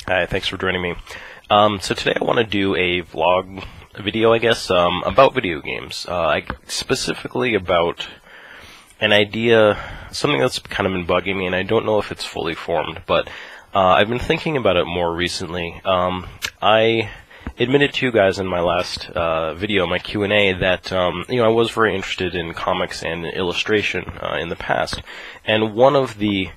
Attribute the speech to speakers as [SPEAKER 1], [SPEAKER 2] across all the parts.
[SPEAKER 1] Hi, thanks for joining me. So today I want to do a vlog video, I guess, about video games. Specifically about an idea, something that's kind of been bugging me, and I don't know if it's fully formed, but I've been thinking about it more recently. I admitted to you guys in my last video, my Q&A, that I was very interested in comics and illustration in the past, and one of the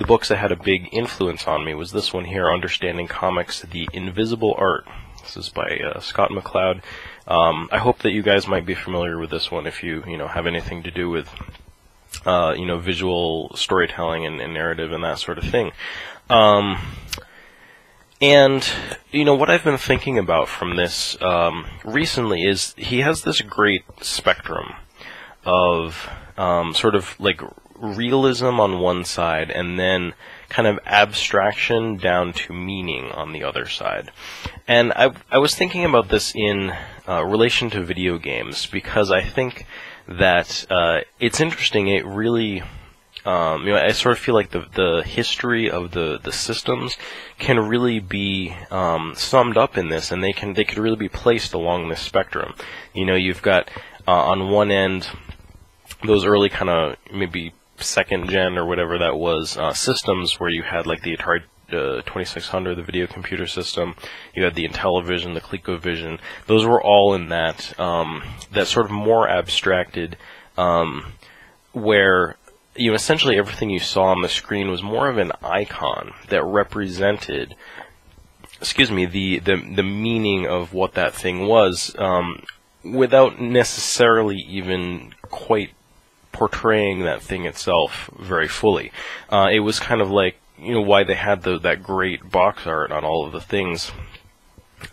[SPEAKER 1] books that had a big influence on me was this one here, Understanding Comics, The Invisible Art. This is by Scott McCloud. I hope that you guys might be familiar with this one if you have anything to do with visual storytelling and narrative and that sort of thing. And what I've been thinking about from this recently is he has this great spectrum of sort of like realism on one side and then kind of abstraction down to meaning on the other side. And I was thinking about this in relation to video games because I think that it's interesting. It really, I sort of feel like the history of the systems can really be summed up in this, and they could really be placed along this spectrum. You've got on one end those early kind of maybe second gen or whatever that was systems where you had like the Atari 2600, the video computer system. You had the Intellivision, the ColecoVision. Those were all in that that sort of more abstracted, where essentially everything you saw on the screen was more of an icon that represented, the meaning of what that thing was, without necessarily even quite portraying that thing itself very fully. It was kind of like, why they had that great box art on all of the things,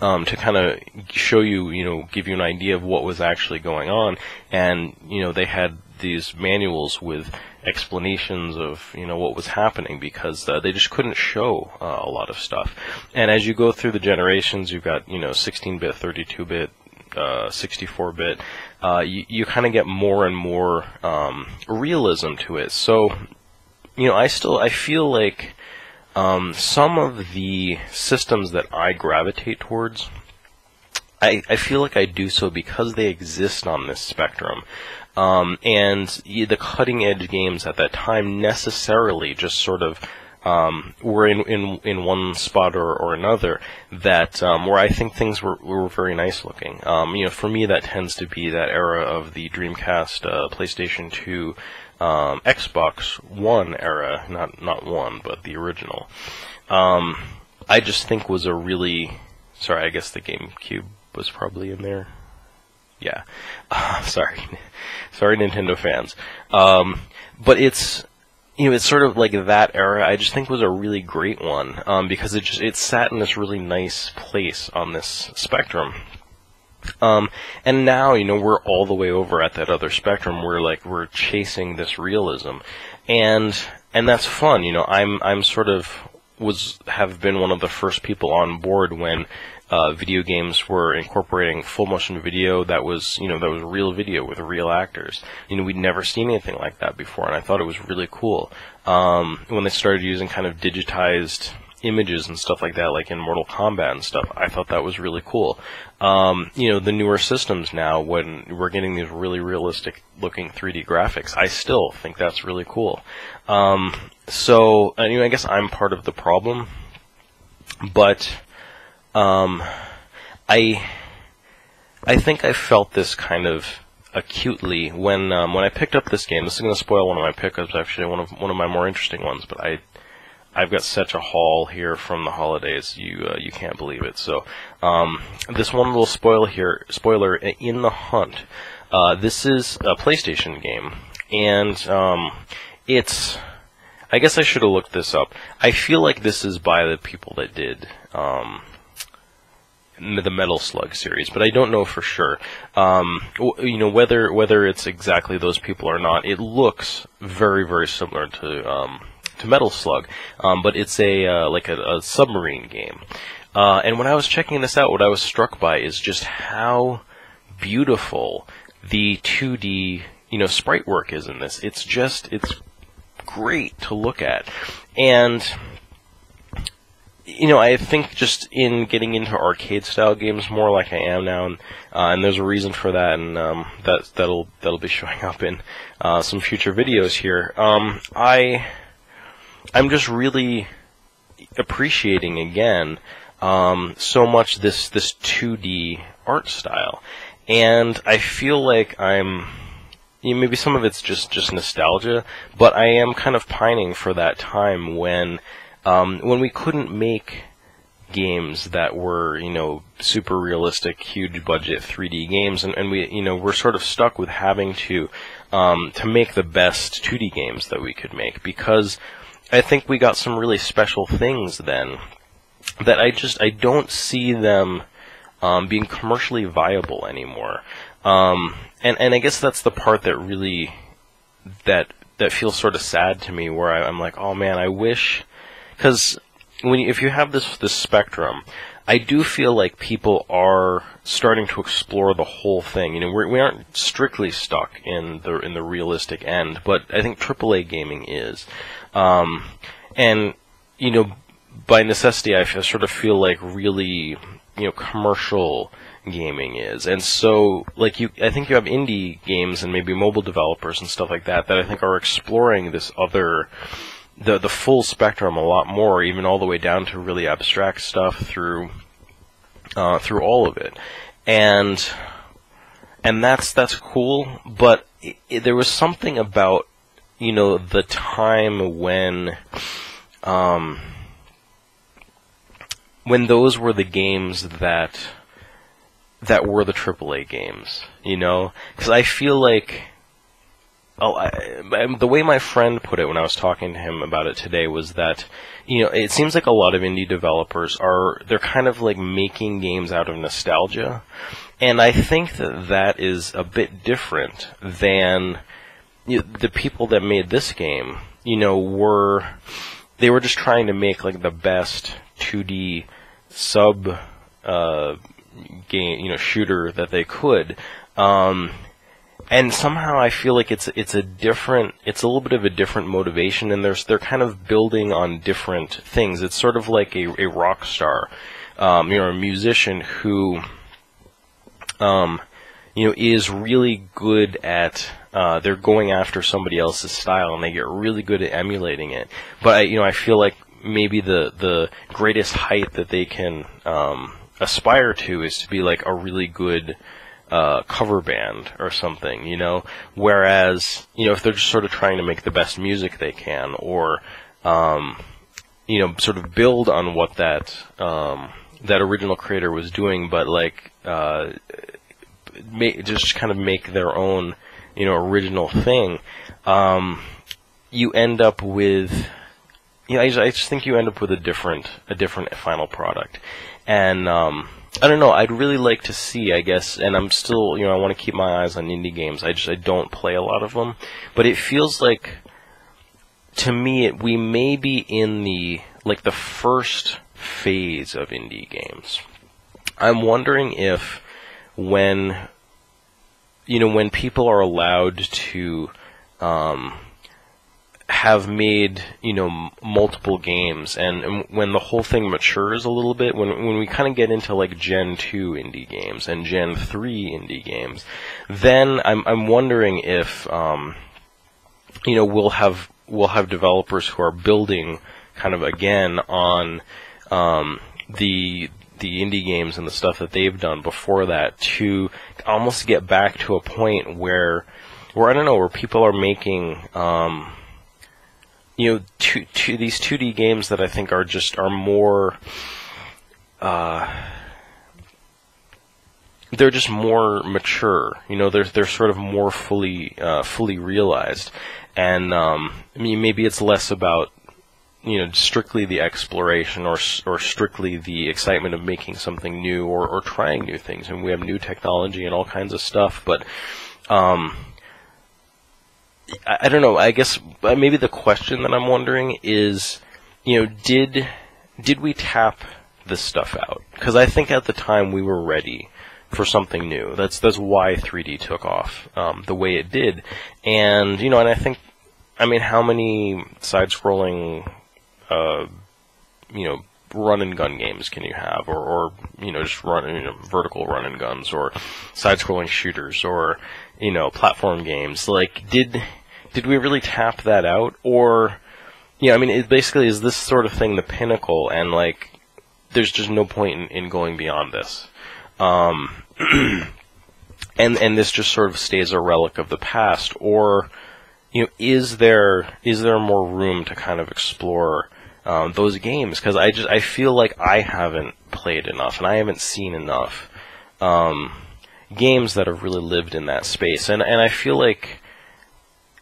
[SPEAKER 1] to kind of show you, give you an idea of what was actually going on. And, they had these manuals with explanations of, what was happening because they just couldn't show a lot of stuff. And as you go through the generations, you've got, 16-bit, 32-bit, 64-bit, you kind of get more and more realism to it. So, I feel like some of the systems that I gravitate towards, I feel like I do so because they exist on this spectrum. And the cutting-edge games at that time necessarily just sort of were in one spot or another that where I think things were very nice looking. For me, that tends to be that era of the Dreamcast, PlayStation 2, Xbox One era, not one, but the original. I just think was a really, sorry, I guess the GameCube was probably in there. Yeah, sorry, Nintendo fans. But it's sort of like that era, I just think was a really great one, because it sat in this really nice place on this spectrum. And now, we're all the way over at that other spectrum. We're chasing this realism, and that's fun. I'm sort of have been one of the first people on board when video games were incorporating full motion video that was real video with real actors. We'd never seen anything like that before, and I thought it was really cool. When they started using kind of digitized images and stuff like that, like in Mortal Kombat and stuff, I thought that was really cool. The newer systems now, when we're getting these really realistic looking 3D graphics, I still think that's really cool. So, I guess I'm part of the problem, but I think I felt this kind of acutely when I picked up this game. This is going to spoil one of my pickups, actually, one of my more interesting ones. But I've got such a haul here from the holidays, you can't believe it. So this one little spoiler in the hunt. This is a PlayStation game, and it's. I guess I should have looked this up. I feel like this is by the people that did the Metal Slug series, but I don't know for sure. Whether it's exactly those people or not, it looks very, very similar to Metal Slug, but it's a submarine game. And when I was checking this out, what I was struck by is just how beautiful the 2D sprite work is in this. It's great to look at, and I think just in getting into arcade-style games more like I am now, and there's a reason for that, and that'll be showing up in some future videos here. I'm just really appreciating again so much this 2D art style, and I feel like maybe some of it's just nostalgia, but I am kind of pining for that time when we couldn't make games that were, super realistic, huge budget 3D games, and we're sort of stuck with having to make the best 2D games that we could make, because I think we got some really special things then that I don't see them being commercially viable anymore. And I guess that's the part that really that feels sort of sad to me, where I'm like, oh man, I wish. Because if you have this spectrum, I do feel like people are starting to explore the whole thing. We aren't strictly stuck in the realistic end, but I think AAA gaming is, and by necessity, I sort of feel like really commercial gaming is, and so I think you have indie games and maybe mobile developers and stuff like that I think are exploring this other. The full spectrum a lot more, even all the way down to really abstract stuff through all of it, and that's cool. But there was something about the time when those were the games that were the AAA games, because I feel like. The way my friend put it when I was talking to him about it today was that, it seems like a lot of indie developers they're kind of like making games out of nostalgia. And I think that is a bit different than the people that made this game, they were just trying to make like the best 2D game, shooter that they could. And somehow I feel like it's a little bit of a different motivation, and they're kind of building on different things. It's sort of like a rock star, a musician who, is really good at, they're going after somebody else's style, and they get really good at emulating it. But I feel like maybe the greatest height that they can, aspire to is to be like a really good, cover band or something, whereas, if they're just sort of trying to make the best music they can, or, sort of build on what that original creator was doing, but just kind of make their own, original thing, you end up with, I just think you end up with a different final product. And, I don't know, I'd really like to see, I guess, and I'm still, I want to keep my eyes on indie games. I don't play a lot of them, but it feels like, to me, we may be in the first phase of indie games. I'm wondering if when people are allowed to, have made, multiple games, and when the whole thing matures a little bit, when we kind of get into Gen 2 indie games and Gen 3 indie games, then I'm wondering if, we'll have developers who are building kind of again on, the indie games and the stuff that they've done before that, to almost get back to a point where I don't know, where people are making, these 2D games that I think are more, they're just more mature. They're sort of more fully realized, and maybe it's less about strictly the exploration or strictly the excitement of making something new or trying new things. And we have new technology and all kinds of stuff, but I don't know, I guess maybe the question that I'm wondering is, did we tap this stuff out? Because I think at the time we were ready for something new. That's why 3D took off the way it did. And, and I think, how many side-scrolling, run and gun games can you have, or just vertical run and guns, or side-scrolling shooters, or platform games? Like, did we really tap that out, or it basically is this sort of thing the pinnacle, and like there's just no point in going beyond this, and this just sort of stays a relic of the past, or is there more room to kind of explore those games? Because I feel like I haven't played enough, and I haven't seen enough games that have really lived in that space, and I feel like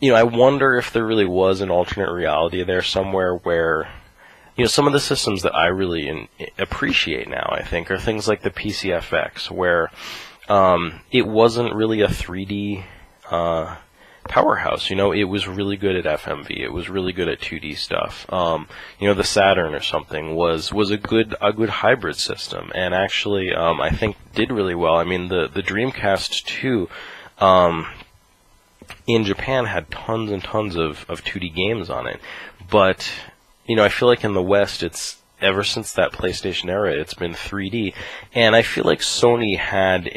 [SPEAKER 1] I wonder if there really was an alternate reality there somewhere where some of the systems that I really appreciate now, I think, are things like the PCFX, where it wasn't really a 3D powerhouse. It was really good at FMV. It was really good at 2D stuff. The Saturn or something was a good hybrid system, and actually I think did really well. I mean, the Dreamcast 2 in Japan had tons and tons of 2D games on it, but I feel like in the West, it's ever since that PlayStation era, it's been 3D, and I feel like Sony had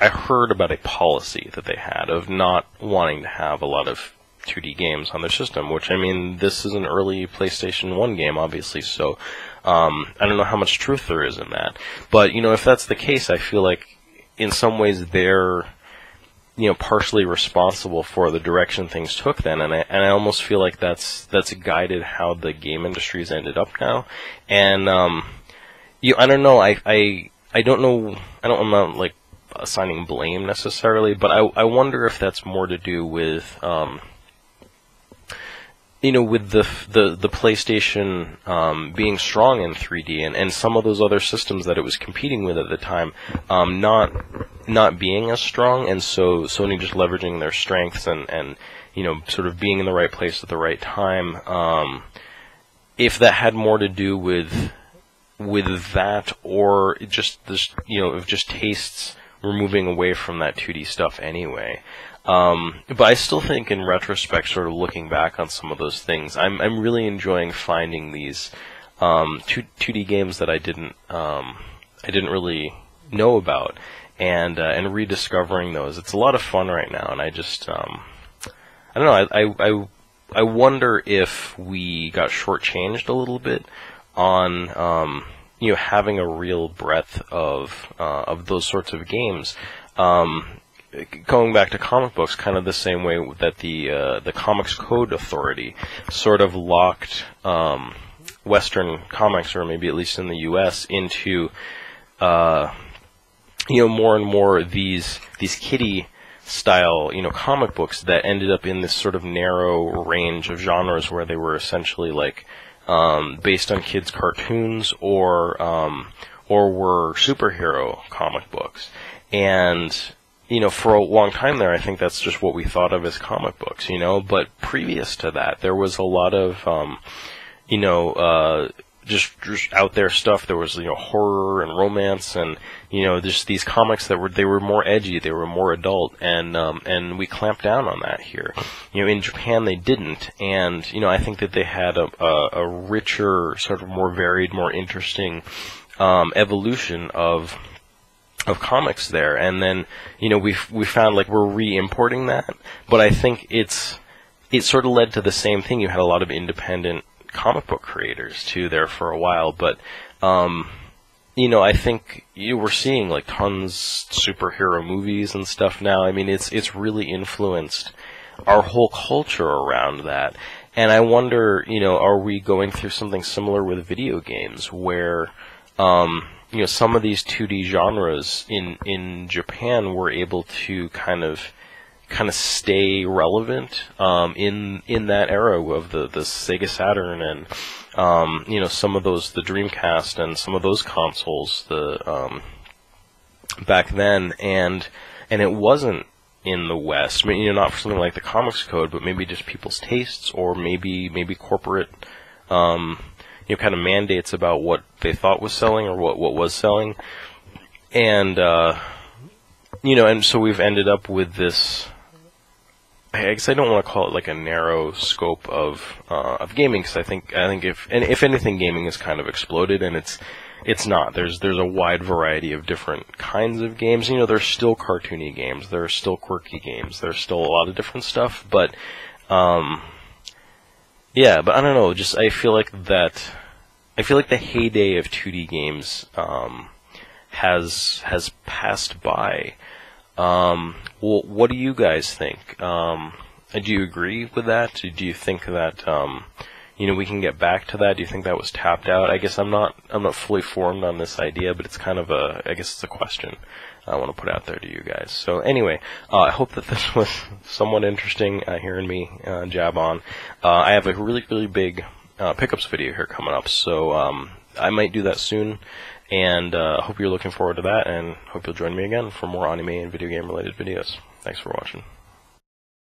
[SPEAKER 1] I heard about a policy that they had of not wanting to have a lot of 2D games on their system, which, this is an early PlayStation 1 game, obviously, so I don't know how much truth there is in that. But, if that's the case, I feel like in some ways they're, partially responsible for the direction things took then, and I almost feel like that's guided how the game industry's ended up now. And, I don't know, I don't know, I'm not, like, assigning blame necessarily, but I wonder if that's more to do with with the PlayStation being strong in 3D and some of those other systems that it was competing with at the time not being as strong, and so Sony just leveraging their strengths and sort of being in the right place at the right time. If that had more to do with that, or just this, if just tastes were moving away from that 2D stuff anyway. But I still think, in retrospect, sort of looking back on some of those things, I'm really enjoying finding these 2D games that I didn't really know about, and rediscovering those. It's a lot of fun right now, and I just I don't know. I wonder if we got shortchanged a little bit on having a real breadth of those sorts of games. Going back to comic books, kind of the same way that the Comics Code Authority sort of locked Western comics, or maybe at least in the U.S., into more and more these kiddie style comic books that ended up in this sort of narrow range of genres where they were essentially like based on kids' cartoons or were superhero comic books. And for a long time there, I think that's just what we thought of as comic books, but previous to that, there was a lot of, just out there stuff. There was, horror and romance and, just these comics that were more edgy, they were more adult, and we clamped down on that here. In Japan they didn't, and, I think that they had a richer, sort of more varied, more interesting, evolution of comics there, and then we found like we're re-importing that, but I think it sort of led to the same thing. You had a lot of independent comic book creators too there for a while, but I think we're seeing like tons superhero movies and stuff now. I mean, it's really influenced our whole culture around that, and I wonder, are we going through something similar with video games where some of these 2D genres in Japan were able to kind of stay relevant in that era of the Sega Saturn and some of those, the Dreamcast and some of those consoles back then, and it wasn't in the West. I mean, not for something like the Comics Code, but maybe just people's tastes, or maybe corporate kind of mandates about what they thought was selling or what was selling, and and so we've ended up with this I guess I don't want to call it like a narrow scope of gaming, because I think if anything, gaming has kind of exploded, and it's not. There's a wide variety of different kinds of games. You know, there's still cartoony games, there are still quirky games, there's still a lot of different stuff. But yeah, but I don't know. Just I feel like the heyday of 2D games has passed by. Well, what do you guys think? Do you agree with that? Do you think that you know, we can get back to that? Do you think that was tapped out? I guess I'm not fully formed on this idea, but it's kind of I guess it's a question I want to put out there to you guys. So anyway, I hope that this was somewhat interesting, hearing me jab on. I have a really big pickups video here coming up, so I might do that soon, and hope you're looking forward to that, and hope you'll join me again for more anime and video game related videos. Thanks for watching.